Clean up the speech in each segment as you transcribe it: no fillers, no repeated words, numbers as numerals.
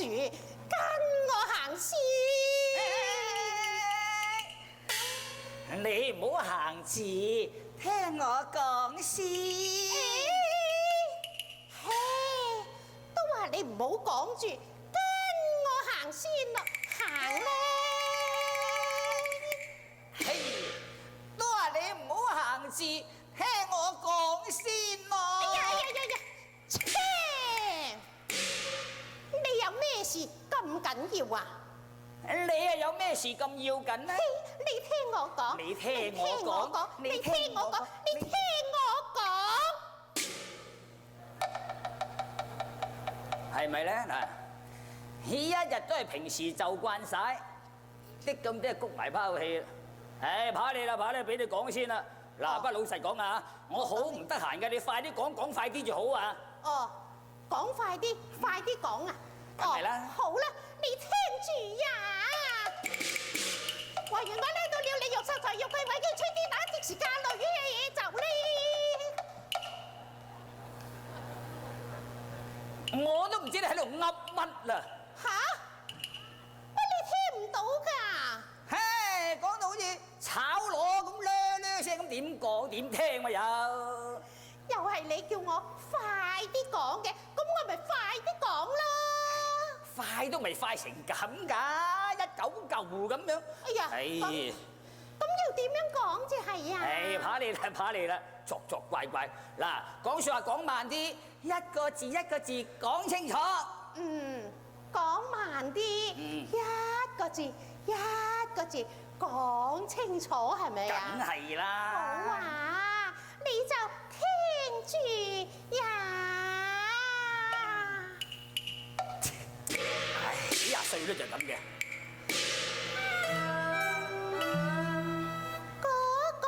跟我行先。你唔好行字，聽我講先。嘿，都話你唔好講住，跟我行先咯，行啦。嘿，都話你唔好行字，聽我講先咯。切！你有咩事咁緊要啊？你又有咩事咁要緊呢？你聽我講，你聽我講，你聽我講，你聽我講，係咪咧？嗱，呢一日都係平時就慣晒，啲咁啲谷埋拋氣。唉，怕你啦，怕你，俾你講先啦。嗱，不過老實講啊，我好唔得閒嘅，你快啲講，講快啲就好啊。哦，講快啲，快啲講啊！梗係啦。好啦，你聽住呀。話原來呢到了你肉實在肉桂位嘅吹啲打即時間落雨嘅嘢就呢。我都唔知你喺度噏乜啦。吓？乜你聽唔到㗎？唉，講到好似炒螺咁唻聲咁，點講點聽咪有？又係你叫我快啲講嘅，咁我咪快啲講咯。快都未快成咁㗎，一嚿嚿咁樣。哎呀，咁要點樣講至係啊？唉，怕你啦，怕你啦，作作怪怪。嗱，講説話講慢啲，一個字一個字講清楚。講慢啲，一個字一個字講清楚係咪啊？梗係啦。好啊，你就聽住呀。唉，幾廿歲都就咁嘅。嗰個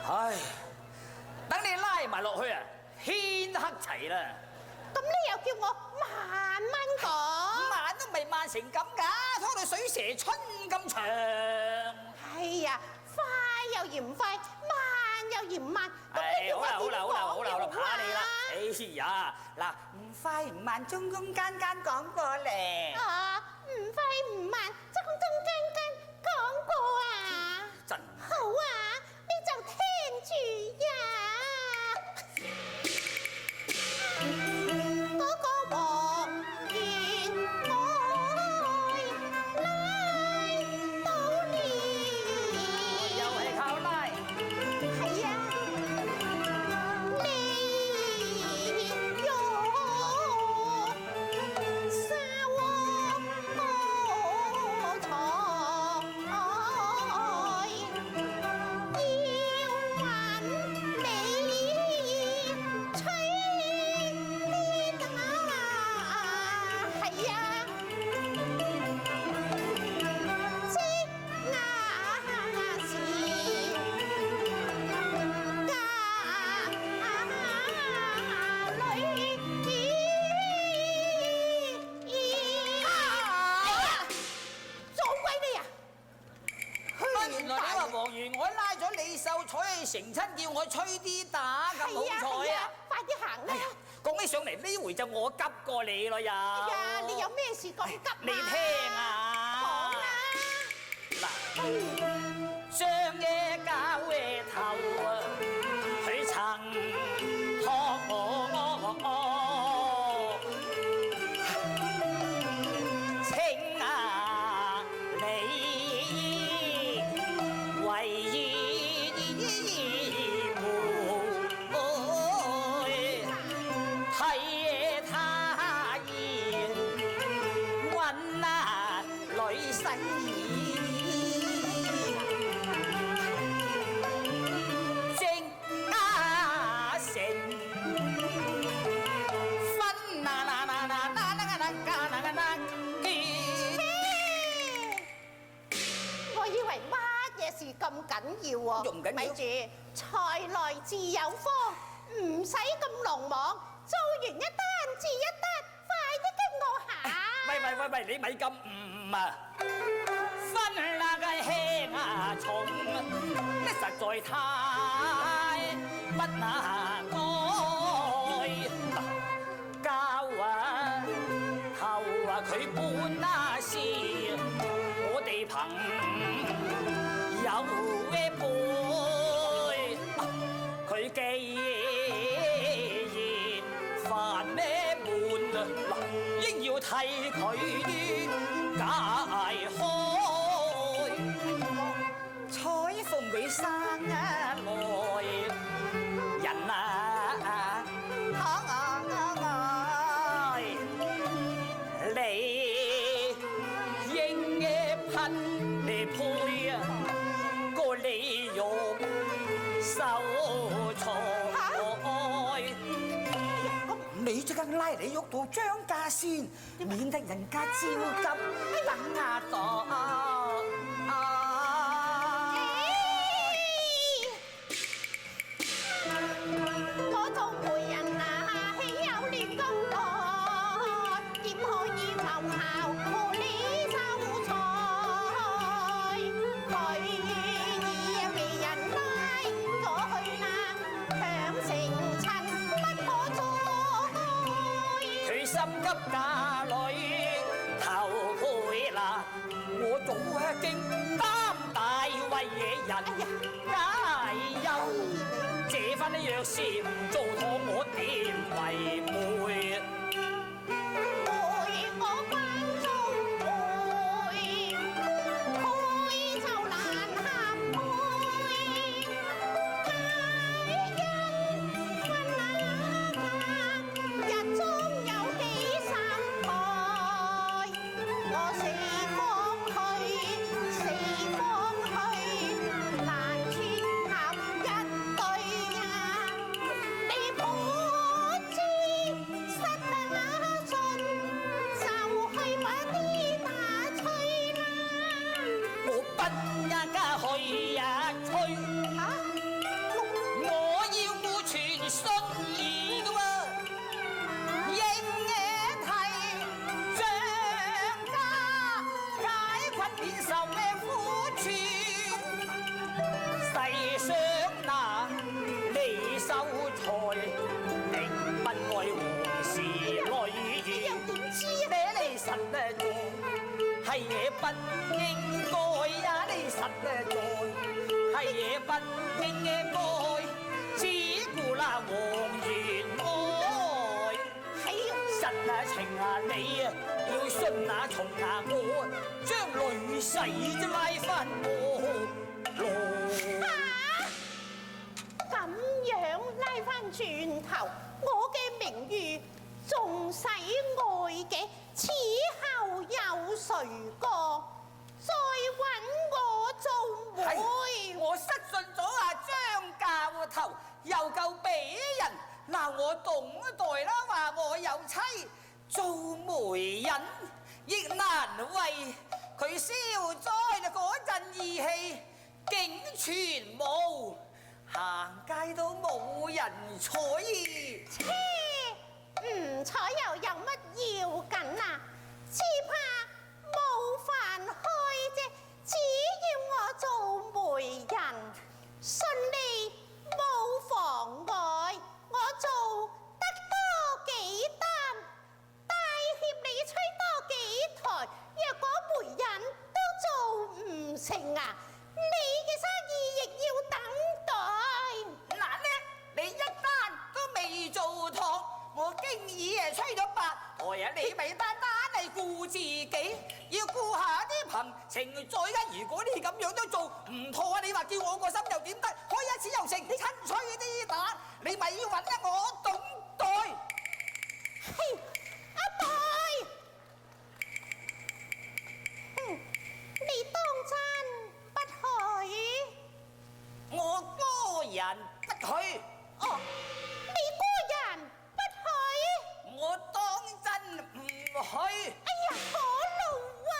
唉，等你拉埋落去啊，天黑齊啦。咁你又叫我慢慢講？慢都未慢成咁㗎，拖到水蛇春咁長。哎呀，快又嫌快，慢又嫌慢。唉，好啦好啦好啦好啦好啦，怕你啦。哎哎呀，嗱，唔快唔慢，中中間間講過嚟。啊，唔快唔慢，中中間間講過啊。真好啊，你就聽住呀。嗰個黃園愛拉到了，又係靠拉。係啊，你用沙窩摸菜，要揾你吹啲打，係啊，即雅時原來你話黃園我拉咗李秀才成親，叫我吹啲打咁好彩啊！快啲行啦！講起上嚟呢回就我急過你咯又。哎呀，你有咩事咁急啊？你聽啊！講啦！嗱，張野教嘅頭啊，佢曾託我請啊你為義妹替他言揾啊女婿正家成分我以為乜嘢事咁緊要喎。仲唔緊要咪住，財來自有方，唔使咁魯莽，做完一單字一單，快啲跟我行。喂，你咪咁啊！分那個輕啊重，你實在太不能愛。教啊頭啊佢半那事，我哋朋友嘅輩，佢既然煩咩悶啊，應要替佢解開。彩鳳佢生啊來人啊可愛，你應嘅噴嚟配啊個利用收財。你即刻拉你喐到張家先，免得人家焦急等下檔。我做媒人啊，豈有亂咁來？點可以謀效無理收財？佢已被人拉咗去啦，強成塵不可再。佢心急嫁女頭配啦，我早經擔大為野人解憂。這番若是唔做妥，我點為媒？陪我關中陪，配就難合配。佳人分那間，日中有幾三台。我四方去，難撮合一對呀。你可知失得那信，就去把啲打吹啦。我不一家去呀吹，我要顧全信義噶喎，應替張家解困免受咩苦處，世上那離收財，定不愛皇氏女兒。又點知啊？你實咧做，係嘢不應該呀！你實咧做，係嘢不應該，只顧那王元愛。實啊情啊你啊，要信那從啊我，將女婿就拉翻我來。咁樣拉翻轉頭，我嘅名譽仲使愛嘅？此後有誰個再揾我做媒？我失信咗啊張教頭，又夠俾人鬧我懂代啦，話我有妻，做媒人亦難為。佢消災嗰陣義氣竟全無，行街都冇人睬。唔睬又有乜要緊啊？只怕冇飯開啫。只要我做媒人，順利冇妨礙，我做得多幾擔，帶挈你吹多幾台。若果媒人都做唔成啊，你嘅生意亦要等待。嗱呢，你一單都未做妥，我經已吹咗8台啊！你咪單單係顧自己，要顧下啲朋情在㗎。如果你咁樣都做唔妥啊，你話叫我個心又點得？開一次又成親吹啲打，你咪要揾得我懂代。嘿，阿代，你當真不許？我個人不許。哦，你個人不許？我當真唔許。哎呀，可怒啊！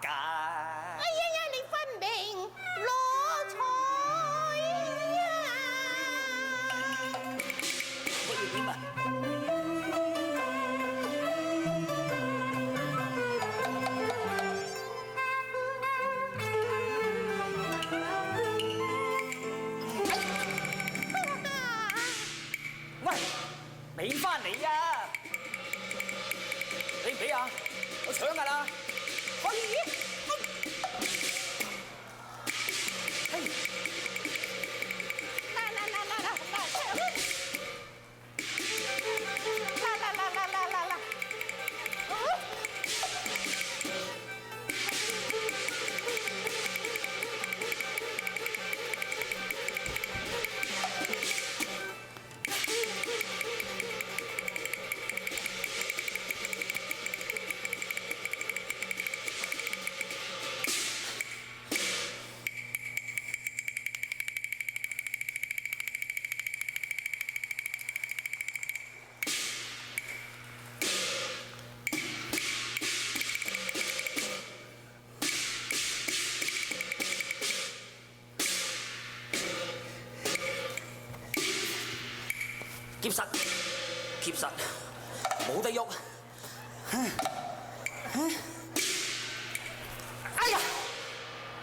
㗎。哎呀呀，你分明攞彩呀！我要點啊？喂，俾翻嚟啊！俾唔俾啊？我搶㗎啦！可以。結實，結實，冇得喐。哎呀，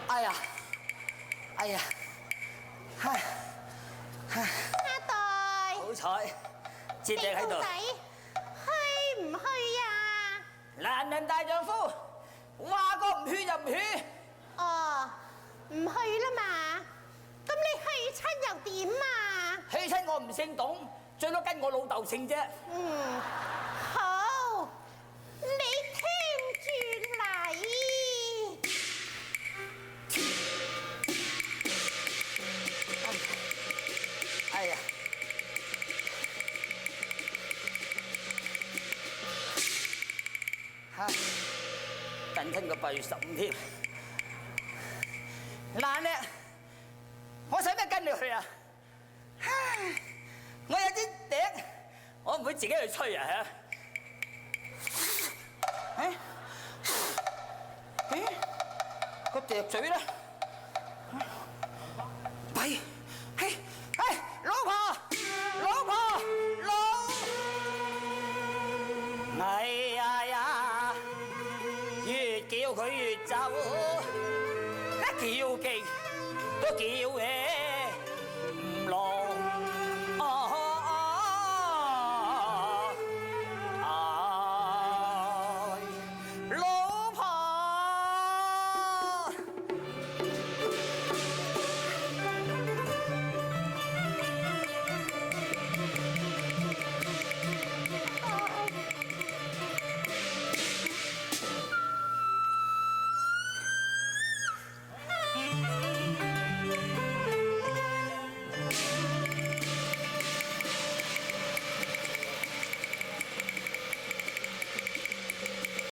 哎呀，哎呀，阿代，好彩，節隻喺度。仔去唔去呀？男人大丈夫，話過唔去就唔去。哦，唔去啦嘛。咁你去親又點啊？去親我唔姓董。最多跟我老豆姓啫。嗯，好，你聽住嚟。哎呀，嚇，等親個8月15添。難咧，我使咩跟你去啊？我有支笛，我唔會自己去吹啊嚇！個笛嘴咧，弊，老婆，哎呀呀，越叫佢越走，一叫勁都叫嘅。